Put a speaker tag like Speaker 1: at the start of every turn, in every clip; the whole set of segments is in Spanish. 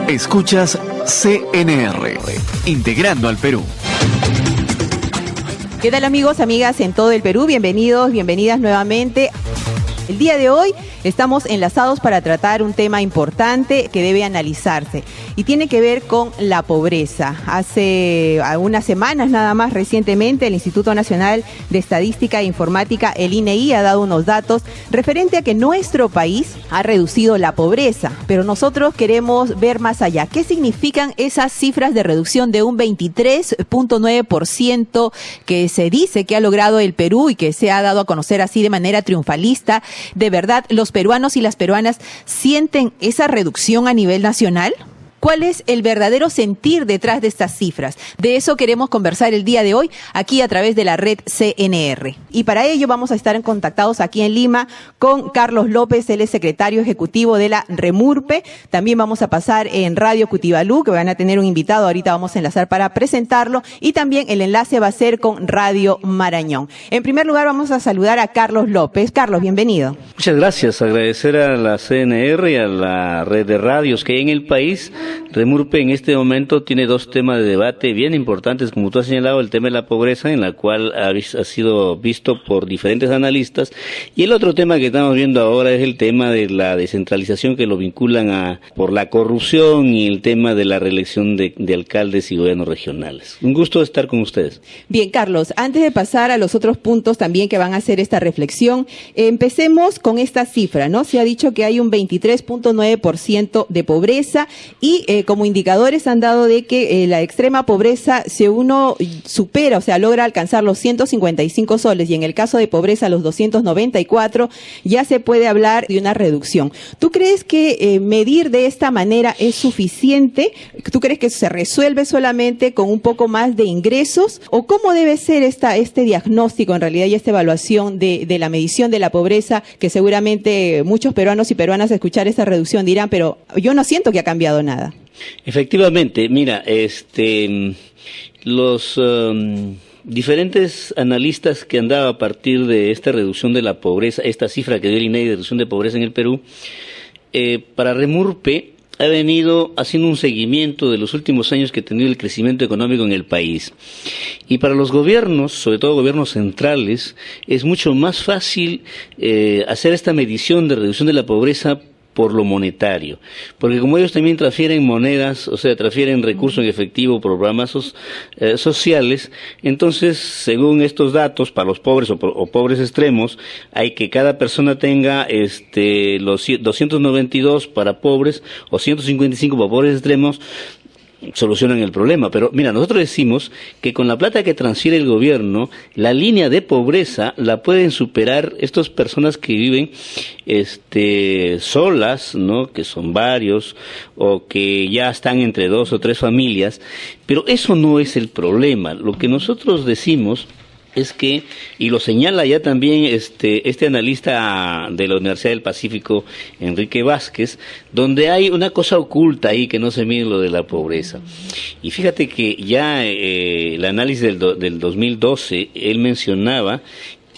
Speaker 1: Escuchas CNR, integrando al Perú.
Speaker 2: ¿Qué tal, amigos, amigas en todo el Perú? Bienvenidos, bienvenidas nuevamente. El día de hoy estamos enlazados para tratar un tema importante que debe analizarse y tiene que ver con la pobreza. Hace algunas semanas nada más recientemente el Instituto Nacional de Estadística e Informática, el INEI, ha dado unos datos referente a que nuestro país ha reducido la pobreza, pero nosotros queremos ver más allá. ¿Qué significan esas cifras de reducción de un 23.9% que se dice que ha logrado el Perú y que se ha dado a conocer así de manera triunfalista? ¿De verdad los peruanos y las peruanas sienten esa reducción a nivel nacional? ¿Cuál es el verdadero sentir detrás de estas cifras? De eso queremos conversar el día de hoy, aquí a través de la red CNR. Y para ello vamos a estar contactados aquí en Lima con Carlos López, él es secretario ejecutivo de la Remurpe. También vamos a pasar en Radio Cutibalú, que van a tener un invitado, ahorita vamos a enlazar para presentarlo. Y también el enlace va a ser con Radio Marañón. En primer lugar vamos a saludar a Carlos López. Carlos, bienvenido.
Speaker 3: Muchas gracias, agradecer a la CNR y a la red de radios que hay en el país. Remurpe en este momento tiene dos temas de debate bien importantes, como tú has señalado, el tema de la pobreza, en la cual ha sido visto por diferentes analistas, y el otro tema que estamos viendo ahora es el tema de la descentralización, que lo vinculan por la corrupción y el tema de la reelección de alcaldes y gobiernos regionales. Un gusto estar con ustedes.
Speaker 2: Bien, Carlos, antes de pasar a los otros puntos también que van a hacer esta reflexión, empecemos con esta cifra, ¿no? Se ha dicho que hay un 23.9% de pobreza y como indicadores han dado de que la extrema pobreza, si uno supera, o sea, logra alcanzar los 155 soles y en el caso de pobreza los 294, ya se puede hablar de una reducción. ¿Tú crees que medir de esta manera es suficiente? ¿Tú crees que se resuelve solamente con un poco más de ingresos? ¿O cómo debe ser este diagnóstico en realidad y esta evaluación de la medición de la pobreza, que seguramente muchos peruanos y peruanas a escuchar esta reducción dirán, pero yo no siento que ha cambiado nada?
Speaker 3: Efectivamente, mira, los diferentes analistas que han dado a partir de esta reducción de la pobreza, esta cifra que dio el INEI de reducción de pobreza en el Perú, para Remurpe ha venido haciendo un seguimiento de los últimos años que ha tenido el crecimiento económico en el país. Y para los gobiernos, sobre todo gobiernos centrales, es mucho más fácil hacer esta medición de reducción de la pobreza por lo monetario, porque como ellos también transfieren monedas, o sea, transfieren recursos en efectivo, programas sociales, entonces, según estos datos, para los pobres o pobres extremos, hay que cada persona tenga los 292 para pobres o 155 para pobres extremos, solucionan el problema. Pero mira, nosotros decimos que con la plata que transfiere el gobierno, la línea de pobreza la pueden superar estas personas que viven solas, ¿no?, que son varios, o que ya están entre 2 o 3 familias, pero eso no es el problema. Lo que nosotros decimos es que, y lo señala ya también este analista de la Universidad del Pacífico, Enrique Vázquez, donde hay una cosa oculta ahí que no se mide, lo de la pobreza. Y fíjate que ya el análisis del 2012, él mencionaba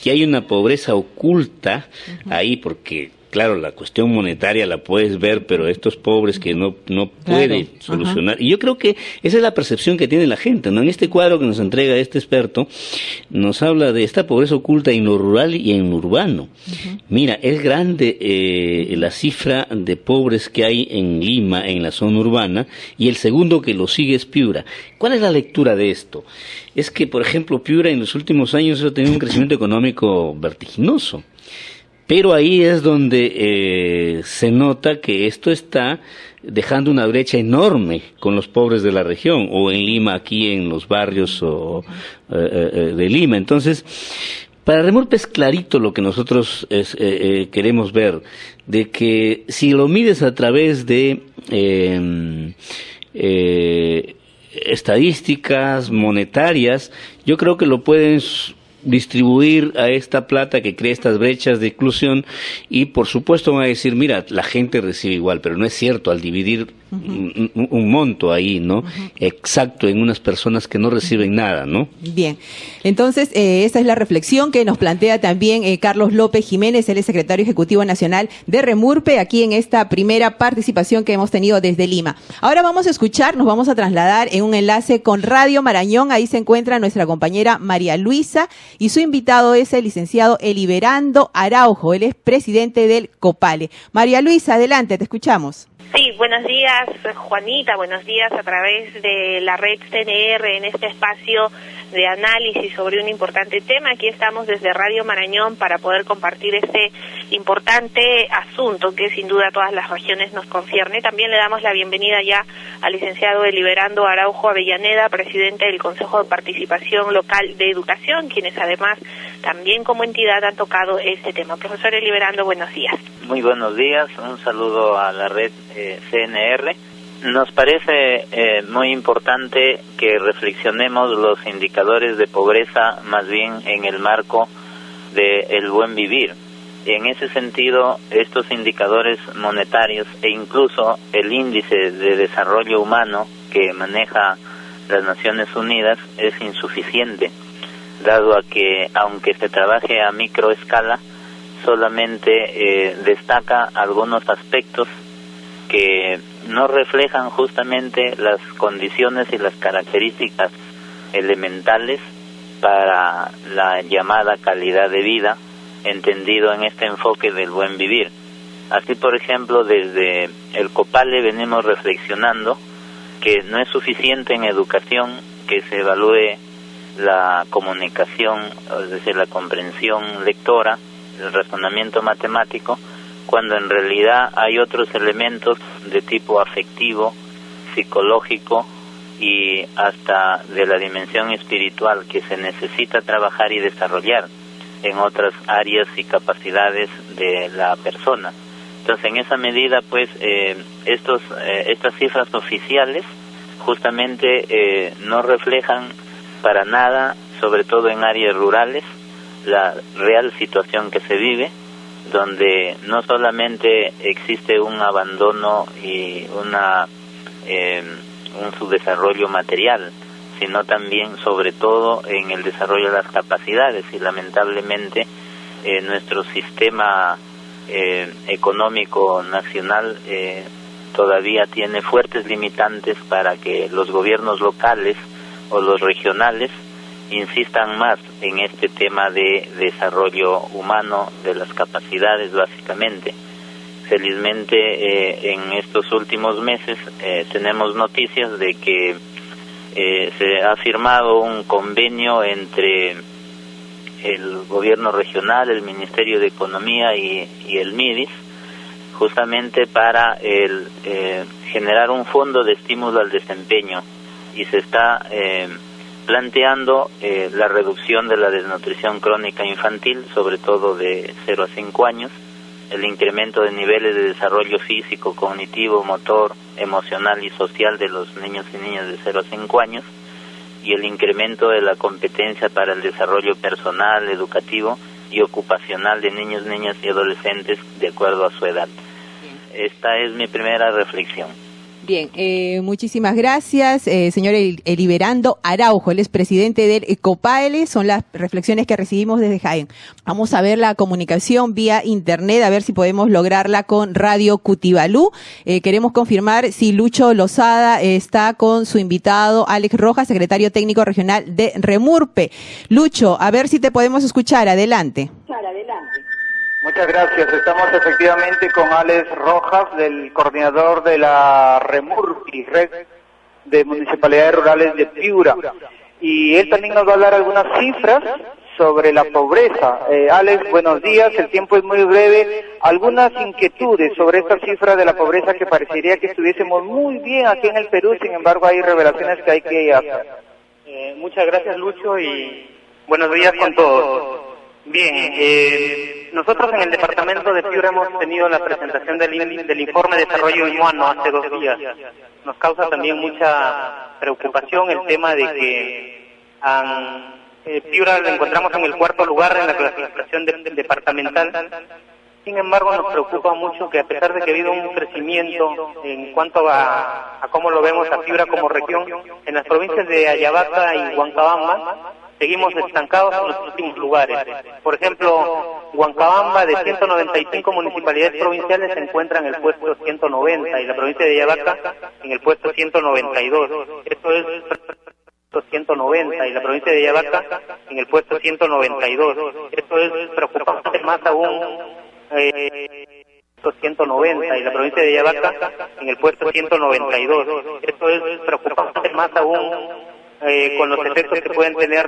Speaker 3: que hay una pobreza oculta ahí, porque claro, la cuestión monetaria la puedes ver, pero estos pobres que no pueden solucionar. Y yo creo que esa es la percepción que tiene la gente, ¿no? En este cuadro que nos entrega este experto, nos habla de esta pobreza oculta en lo rural y en lo urbano. Mira, es grande la cifra de pobres que hay en Lima, en la zona urbana, y el segundo que lo sigue es Piura. ¿Cuál es la lectura de esto? Es que, por ejemplo, Piura en los últimos años ha tenido un crecimiento económico vertiginoso. Pero ahí es donde se nota que esto está dejando una brecha enorme con los pobres de la región, o en Lima, aquí en los barrios de Lima. Entonces, para Remurpe es clarito lo que nosotros queremos ver, de que si lo mides a través de estadísticas monetarias, yo creo que lo puedes distribuir a esta plata que crea estas brechas de exclusión, y por supuesto van a decir, mira, la gente recibe igual, pero no es cierto. Al dividir un monto ahí, ¿no? Exacto, en unas personas que no reciben nada, ¿no?
Speaker 2: Bien, entonces esa es la reflexión que nos plantea también Carlos López Jiménez, él es secretario ejecutivo nacional de Remurpe, aquí en esta primera participación que hemos tenido desde Lima. Ahora vamos a escuchar, nos vamos a trasladar en un enlace con Radio Marañón, ahí se encuentra nuestra compañera María Luisa y su invitado es el licenciado Eliberando Araujo, él es presidente del COPALE. María Luisa, adelante, te escuchamos.
Speaker 4: Sí, buenos días Juanita, buenos días a través de la red CNR en este espacio de análisis sobre un importante tema. Aquí estamos desde Radio Marañón para poder compartir este importante asunto que sin duda a todas las regiones nos concierne. También le damos la bienvenida ya al licenciado Eliberando Araujo Avellaneda, presidente del Consejo de Participación Local de Educación, quienes además también como entidad han tocado este tema. Profesor Eliberando, buenos días.
Speaker 5: Muy buenos días, un saludo a la red CNR. Nos parece muy importante que reflexionemos los indicadores de pobreza más bien en el marco del buen vivir. En ese sentido, estos indicadores monetarios e incluso el índice de desarrollo humano que maneja las Naciones Unidas es insuficiente, dado a que aunque se trabaje a microescala, solamente destaca algunos aspectos que no reflejan justamente las condiciones y las características elementales para la llamada calidad de vida, entendido en este enfoque del buen vivir. Así, por ejemplo, desde el COPALE venimos reflexionando que no es suficiente en educación que se evalúe la comunicación, es decir, la comprensión lectora, el razonamiento matemático, cuando en realidad hay otros elementos de tipo afectivo, psicológico y hasta de la dimensión espiritual que se necesita trabajar y desarrollar en otras áreas y capacidades de la persona. Entonces, en esa medida, pues, estas cifras oficiales justamente no reflejan para nada, sobre todo en áreas rurales, la real situación que se vive, donde no solamente existe un abandono y un subdesarrollo material, sino también, sobre todo, en el desarrollo de las capacidades. Y lamentablemente nuestro sistema económico nacional todavía tiene fuertes limitantes para que los gobiernos locales o los regionales insistan más en este tema de desarrollo humano de las capacidades, básicamente. Felizmente en estos últimos meses tenemos noticias de que se ha firmado un convenio entre el gobierno regional, el Ministerio de Economía y el MIDIS, justamente para generar un fondo de estímulo al desempeño, y se está planteando la reducción de la desnutrición crónica infantil, sobre todo de 0 a 5 años, el incremento de niveles de desarrollo físico, cognitivo, motor, emocional y social de los niños y niñas de 0 a 5 años, y el incremento de la competencia para el desarrollo personal, educativo y ocupacional de niños, niñas y adolescentes de acuerdo a su edad. Esta es mi primera reflexión.
Speaker 2: Bien, muchísimas gracias, señor Eliberando Araujo, él es presidente del COPALE, son las reflexiones que recibimos desde Jaén. Vamos a ver la comunicación vía internet, a ver si podemos lograrla con Radio Cutibalú. Queremos confirmar si Lucho Lozada está con su invitado Alex Rojas, secretario técnico regional de Remurpe. Lucho, a ver si te podemos escuchar, adelante.
Speaker 6: Muchas gracias. Estamos efectivamente con Alex Rojas, del coordinador de la Remurpe, Red de Municipalidades Rurales de Piura. Y él también nos va a dar algunas cifras sobre la pobreza. Alex, buenos días. El tiempo es muy breve. Algunas inquietudes sobre esta cifra de la pobreza que parecería que estuviésemos muy bien aquí en el Perú, sin embargo hay revelaciones que hay que hacer.
Speaker 7: Muchas gracias, Lucho, y buenos días con todos. Bien, nosotros en el departamento de Piura hemos tenido la presentación del informe de desarrollo humano hace 2 días. Nos causa también mucha preocupación el tema de que Piura lo encontramos en el 4º lugar en la clasificación departamental Sin embargo, nos preocupa mucho que a pesar de que ha habido un crecimiento en cuanto a cómo lo vemos a Piura como región, en las provincias de Ayabaca y Huancabamba seguimos estancados en los últimos lugares. Por ejemplo, Huancabamba, de 195 municipalidades provinciales, se encuentra en el puesto 190 y la provincia de Ayabaca en el puesto 192. Esto es 190 y la provincia de Ayabaca en el puesto 192. Esto es preocupante más aún. 190 y la provincia de Ayabaca en el puesto 192. Esto es preocupante más aún con los efectos que pueden tener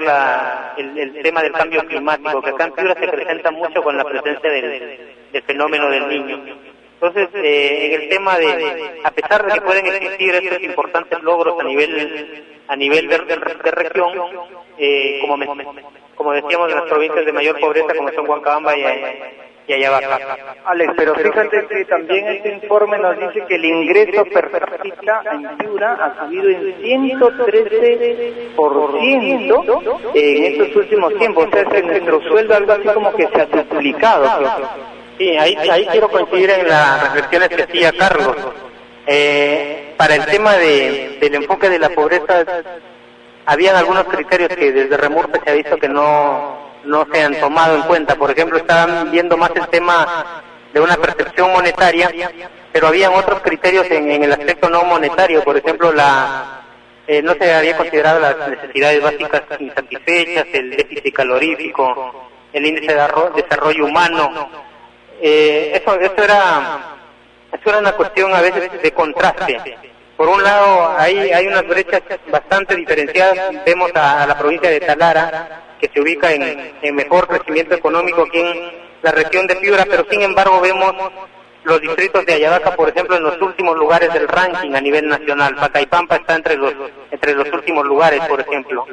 Speaker 7: el tema del cambio climático, que acá en Piura se presenta mucho con la presencia del fenómeno del Niño. Entonces, en el tema a pesar de que pueden existir estos importantes logros a nivel de región, como decíamos, en las provincias de mayor pobreza, como son Huancabamba y Ayabaca.
Speaker 6: Alex, pero fíjate que también este informe nos dice que el ingreso per cápita en Piura ha subido en 113% en estos últimos tiempos. O sea, que nuestro sueldo algo así como que se ha duplicado.
Speaker 7: Sí, ahí quiero coincidir en las reflexiones que hacía Carlos. Para el tema del enfoque de la pobreza, habían algunos criterios que desde Remurpe se ha visto que no se han tomado en cuenta. Por ejemplo, estaban viendo más el tema de una percepción monetaria, pero habían otros criterios en el aspecto no monetario. Por ejemplo, no se había considerado las necesidades básicas insatisfechas, el déficit calorífico, el índice de desarrollo humano. Eso era una cuestión a veces de contraste. Por un lado, hay unas brechas bastante diferenciadas. Vemos a la provincia de Talara, que se ubica en mejor crecimiento económico aquí en la región de Piura, pero sin embargo vemos los distritos de Ayabaca, por ejemplo, en los últimos lugares del ranking a nivel nacional. Pacaipampa está entre los últimos lugares, por ejemplo.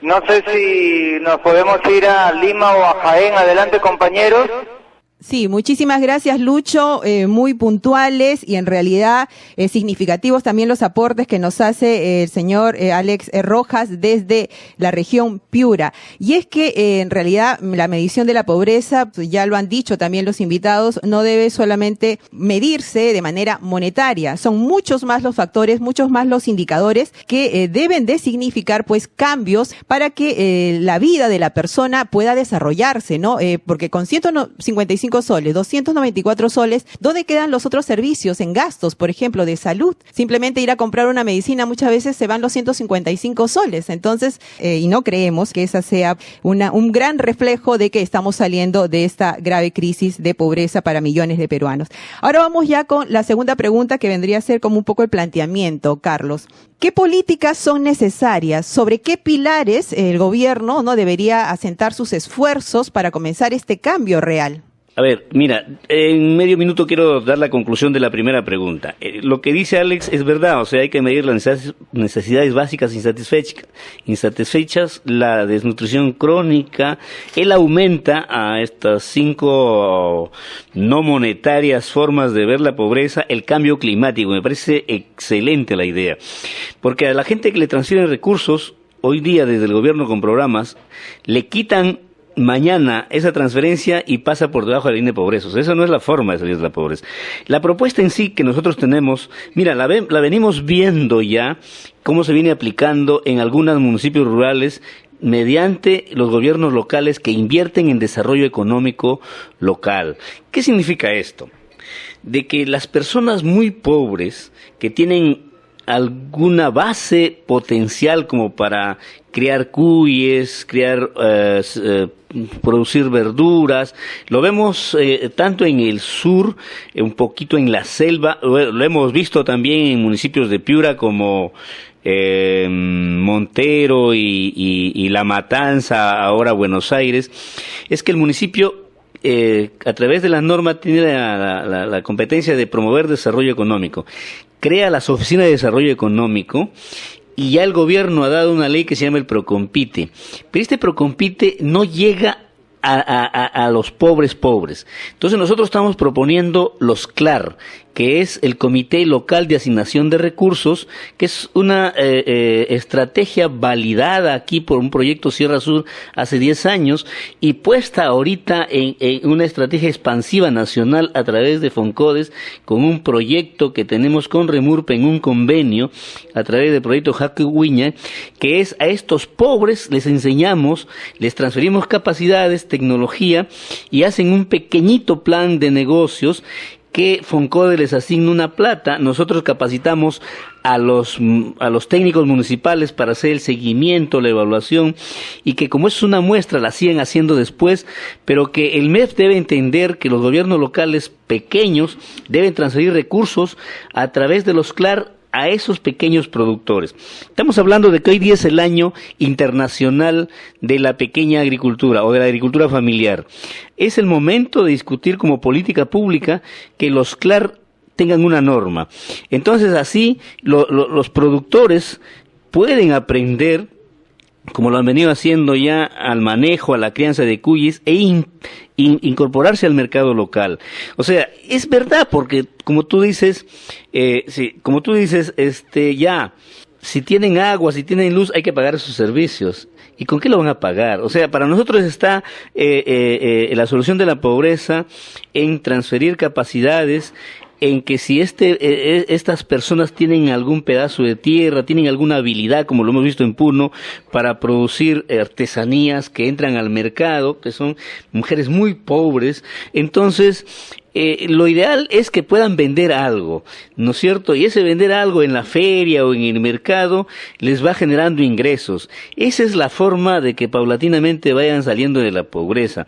Speaker 6: No sé si nos podemos ir a Lima o a Jaén. Adelante, compañeros.
Speaker 2: Sí, muchísimas gracias, Lucho, muy puntuales y en realidad significativos también los aportes que nos hace el señor Alex Rojas desde la región Piura. Y es que en realidad la medición de la pobreza, pues ya lo han dicho también los invitados, no debe solamente medirse de manera monetaria. Son muchos más los factores, muchos más los indicadores que deben de significar pues cambios para que la vida de la persona pueda desarrollarse, ¿no? Porque con 155 soles, 294 soles, ¿dónde quedan los otros servicios en gastos, por ejemplo, de salud? Simplemente ir a comprar una medicina muchas veces se van los 155 soles. Entonces, y no creemos que esa sea un gran reflejo de que estamos saliendo de esta grave crisis de pobreza para millones de peruanos. Ahora vamos ya con la segunda pregunta, que vendría a ser como un poco el planteamiento, Carlos. ¿Qué políticas son necesarias? ¿Sobre qué pilares el gobierno no debería asentar sus esfuerzos para comenzar este cambio real?
Speaker 3: A ver, mira, en medio minuto quiero dar la conclusión de la primera pregunta. Lo que dice Alex es verdad, o sea, hay que medir las necesidades básicas insatisfechas, la desnutrición crónica. Él aumenta a estas 5 no monetarias formas de ver la pobreza, el cambio climático. Me parece excelente la idea, porque a la gente que le transfieren recursos, hoy día desde el gobierno con programas, le quitan mañana esa transferencia y pasa por debajo de la línea de pobreza. O sea, esa no es la forma de salir de la pobreza. La propuesta en sí que nosotros tenemos, mira, la venimos viendo ya, cómo se viene aplicando en algunos municipios rurales mediante los gobiernos locales que invierten en desarrollo económico local. ¿Qué significa esto? De que las personas muy pobres que tienen alguna base potencial como para criar cuyes, producir verduras, lo vemos tanto en el sur, un poquito en la selva, lo hemos visto también en municipios de Piura como Montero y La Matanza, ahora Buenos Aires. Es que el municipio a través de la norma tiene la competencia de promover desarrollo económico, crea las oficinas de desarrollo económico y ya el gobierno ha dado una ley que se llama el Procompite, pero este Procompite no llega a los pobres. Entonces nosotros estamos proponiendo los CLAR, que es el Comité Local de Asignación de Recursos, que es una estrategia validada aquí por un proyecto Sierra Sur hace 10 años y puesta ahorita en una estrategia expansiva nacional a través de Foncodes, con un proyecto que tenemos con Remurpe en un convenio a través del proyecto Jaque-Huiña, que es a estos pobres les enseñamos, les transferimos capacidades, tecnología y hacen un pequeñito plan de negocios que Foncode les asigna una plata, nosotros capacitamos a los técnicos municipales para hacer el seguimiento, la evaluación, y que como es una muestra la siguen haciendo después, pero que el MEF debe entender que los gobiernos locales pequeños deben transferir recursos a través de los CLAR a esos pequeños productores. Estamos hablando de que hoy día es el año internacional de la pequeña agricultura o de la agricultura familiar. Es el momento de discutir como política pública que los CLAR tengan una norma. Entonces así los productores pueden aprender, como lo han venido haciendo ya, al manejo, a la crianza de cuyes e incorporarse al mercado local. O sea, es verdad, porque como tú dices, ya, si tienen agua, si tienen luz, hay que pagar sus servicios. ¿Y con qué lo van a pagar? O sea, para nosotros está la solución de la pobreza en transferir capacidades, en que si estas personas tienen algún pedazo de tierra, tienen alguna habilidad, como lo hemos visto en Puno, para producir artesanías que entran al mercado, que son mujeres muy pobres, entonces lo ideal es que puedan vender algo, ¿no es cierto? Y ese vender algo en la feria o en el mercado les va generando ingresos. Esa es la forma de que paulatinamente vayan saliendo de la pobreza.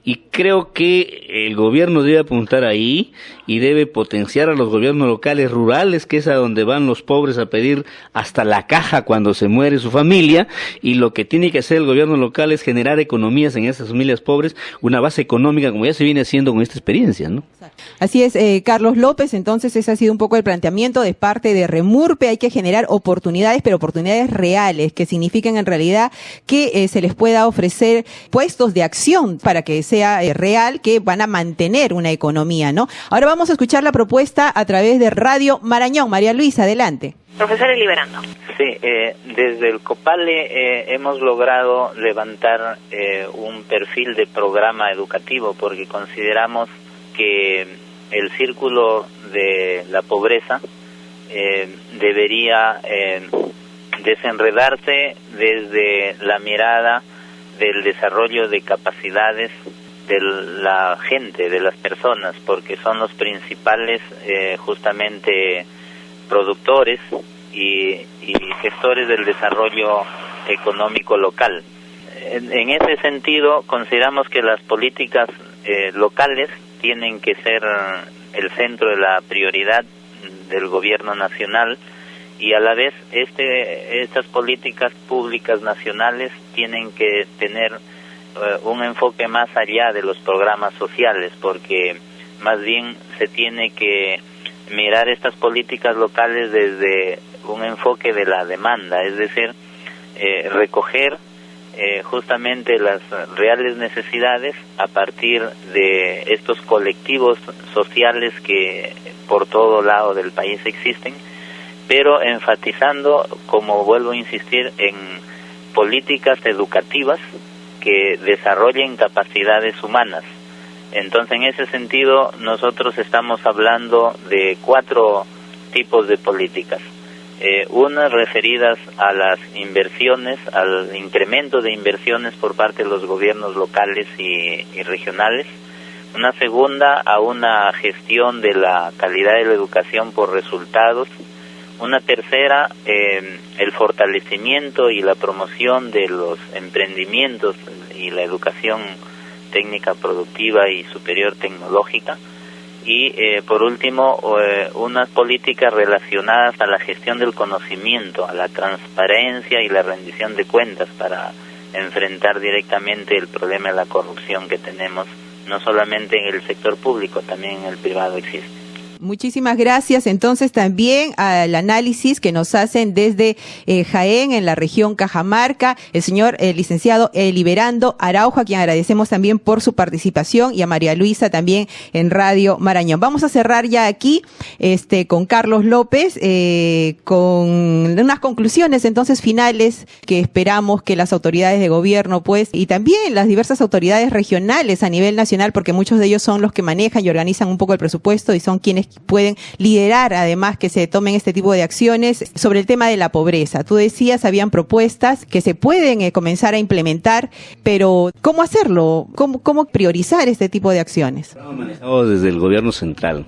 Speaker 3: Y creo que el gobierno debe apuntar ahí y debe potenciar a los gobiernos locales rurales, que es a donde van los pobres a pedir hasta la caja cuando se muere su familia, y lo que tiene que hacer el gobierno local es generar economías en esas familias pobres, una base económica como ya se viene haciendo con esta experiencia, ¿no?
Speaker 2: Así es, Carlos López, entonces ese ha sido un poco el planteamiento de parte de Remurpe. Hay que generar oportunidades, pero oportunidades reales, que significan en realidad que se les pueda ofrecer puestos de acción para que sea real, que van a mantener una economía, ¿no? Ahora vamos a escuchar la propuesta a través de Radio Marañón. María Luisa, adelante.
Speaker 4: Profesor Eliberando.
Speaker 5: Sí, desde el COPALE hemos logrado levantar un perfil de programa educativo porque consideramos que el círculo de la pobreza debería desenredarse desde la mirada del desarrollo de capacidades de la gente, de las personas, porque son los principales justamente productores y gestores del desarrollo económico local. En ese sentido, consideramos que las políticas locales tienen que ser el centro de la prioridad del gobierno nacional y a la vez estas políticas públicas nacionales tienen que tener un enfoque más allá de los programas sociales, porque más bien se tiene que mirar estas políticas locales desde un enfoque de la demanda, es decir, recoger justamente las reales necesidades a partir de estos colectivos sociales que por todo lado del país existen, pero enfatizando, como vuelvo a insistir, en políticas educativas que desarrollen capacidades humanas. Entonces, en ese sentido, nosotros estamos hablando de 4 tipos de políticas. Unas referidas a las inversiones, al incremento de inversiones por parte de los gobiernos locales y regionales. Una segunda a una gestión de la calidad de la educación por resultados. Una tercera, el fortalecimiento y la promoción de los emprendimientos y la educación técnica productiva y superior tecnológica. Y por último, unas políticas relacionadas a la gestión del conocimiento, a la transparencia y la rendición de cuentas para enfrentar directamente el problema de la corrupción que tenemos, no solamente en el sector público, también en el privado existe.
Speaker 2: Muchísimas gracias. Entonces también al análisis que nos hacen desde Jaén, en la región Cajamarca, el señor licenciado Eliberando Araujo, a quien agradecemos también por su participación, y a María Luisa también en Radio Marañón. Vamos a cerrar ya aquí con Carlos López, con unas conclusiones entonces finales que esperamos que las autoridades de gobierno, pues, y también las diversas autoridades regionales a nivel nacional, porque muchos de ellos son los que manejan y organizan un poco el presupuesto y son quienes pueden liderar además que se tomen este tipo de acciones sobre el tema de la pobreza. Tú decías, habían propuestas que se pueden comenzar a implementar, pero ¿cómo hacerlo? ¿Cómo priorizar este tipo de acciones?
Speaker 3: Manejados desde el gobierno central.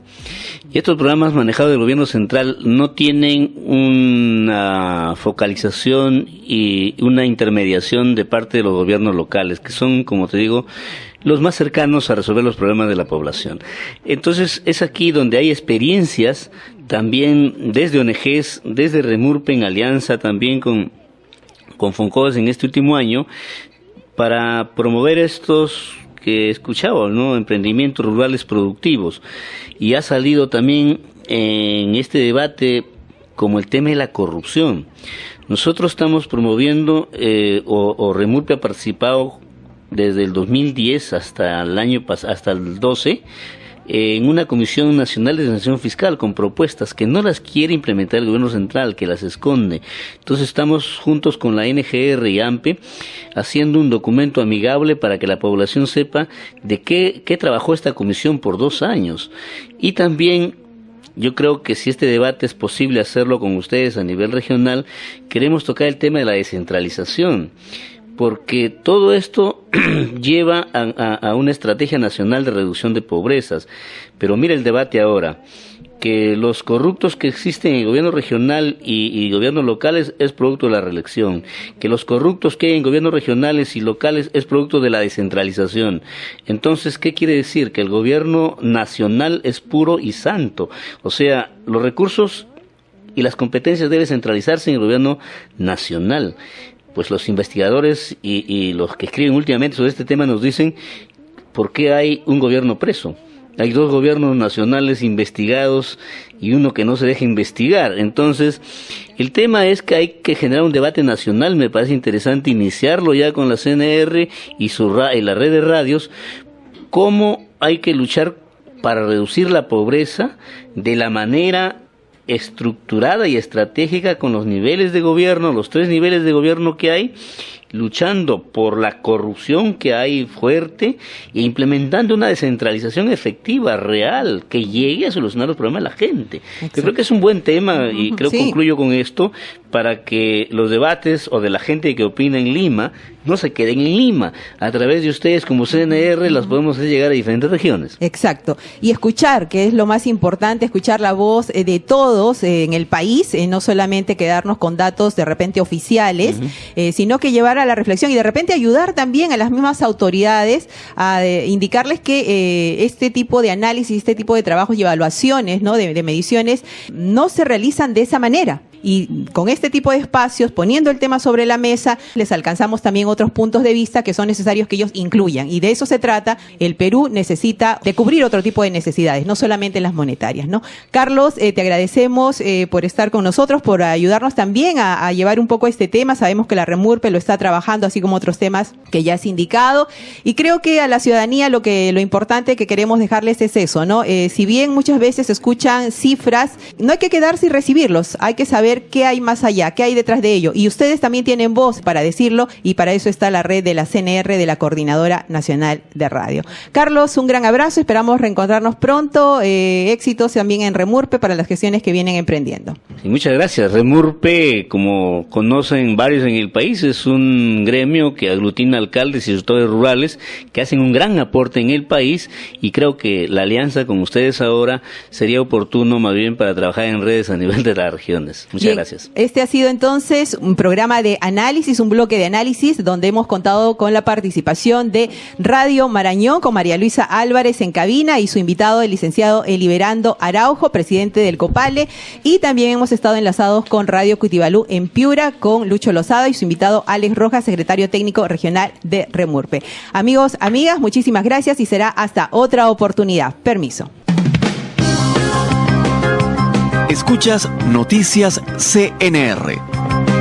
Speaker 3: Y estos programas manejados del gobierno central no tienen una focalización y una intermediación de parte de los gobiernos locales, que son, como te digo, los más cercanos a resolver los problemas de la población. Entonces es aquí donde hay experiencias también desde ONGs, desde Remurpe en alianza también con Foncodes en este último año, para promover estos que escuchaba, ¿no?, emprendimientos rurales productivos. Y ha salido también en este debate como el tema de la corrupción. Nosotros estamos promoviendo, o Remurpe ha participado desde el 2010 hasta el 12, en una Comisión Nacional de Sanción Fiscal con propuestas que no las quiere implementar el gobierno central, que las esconde. Entonces estamos juntos con la NGR y AMPE haciendo un documento amigable para que la población sepa de qué trabajó esta comisión por 2 años. Y también yo creo que si este debate es posible hacerlo con ustedes a nivel regional, queremos tocar el tema de la descentralización, porque todo esto lleva a una estrategia nacional de reducción de pobrezas. Pero mira el debate ahora, que los corruptos que existen en el gobierno regional y gobiernos locales es producto de la reelección, que los corruptos que hay en gobiernos regionales y locales es producto de la descentralización. Entonces, ¿qué quiere decir? Que el gobierno nacional es puro y santo, o sea, los recursos y las competencias deben centralizarse en el gobierno nacional. Pues los investigadores y los que escriben últimamente sobre este tema nos dicen por qué hay un gobierno preso. Hay 2 gobiernos nacionales investigados y uno que no se deja investigar. Entonces, el tema es que hay que generar un debate nacional. Me parece interesante iniciarlo ya con la CNR y la red de radios, cómo hay que luchar para reducir la pobreza de la manera estructurada y estratégica, con los niveles de gobierno, los 3 niveles de gobierno que hay, luchando por la corrupción que hay fuerte e implementando una descentralización efectiva, real, que llegue a solucionar los problemas de la gente. Exacto. Yo creo que es un buen tema y creo que concluyo con esto, para que los debates o de la gente que opina en Lima no se queden en Lima. A través de ustedes como CNR las podemos hacer llegar a diferentes regiones.
Speaker 2: Exacto. Y escuchar, que es lo más importante, escuchar la voz de todos en el país, no solamente quedarnos con datos de repente oficiales, sino que llevar a la reflexión y de repente ayudar también a las mismas autoridades a indicarles que este tipo de análisis, este tipo de trabajos y evaluaciones, ¿no?, de mediciones no se realizan de esa manera. Y con este tipo de espacios, poniendo el tema sobre la mesa, les alcanzamos también otros puntos de vista que son necesarios que ellos incluyan. Y de eso se trata. El Perú necesita de cubrir otro tipo de necesidades, no solamente las monetarias, ¿no? Carlos, te agradecemos por estar con nosotros, por ayudarnos también a llevar un poco este tema. Sabemos que la Remurpe lo está trabajando, así como otros temas que ya has indicado. Y creo que a la ciudadanía lo importante que queremos dejarles es eso, ¿no? Si bien muchas veces escuchan cifras, no hay que quedarse y recibirlos. Hay que saber qué hay más allá, qué hay detrás de ello. Y ustedes también tienen voz para decirlo, y para eso está la red de la CNR, de la Coordinadora Nacional de Radio. Carlos, un gran abrazo, esperamos reencontrarnos pronto. Éxitos también en Remurpe para las gestiones que vienen emprendiendo.
Speaker 3: Sí, muchas gracias. Remurpe, como conocen varios en el país, es un gremio que aglutina alcaldes y sectores rurales que hacen un gran aporte en el país, y creo que la alianza con ustedes ahora sería oportuno más bien para trabajar en redes a nivel de las regiones. Muchas gracias.
Speaker 2: Este ha sido entonces un programa de análisis, un bloque de análisis, donde hemos contado con la participación de Radio Marañón, con María Luisa Álvarez en cabina y su invitado, el licenciado Eliberando Araujo, presidente del COPALE, y también hemos estado enlazados con Radio Cutibalú en Piura, con Lucho Lozada y su invitado Alex Rojas, secretario técnico regional de Remurpe. Amigos, amigas, muchísimas gracias y será hasta otra oportunidad. Permiso.
Speaker 1: Escuchas Noticias CNR.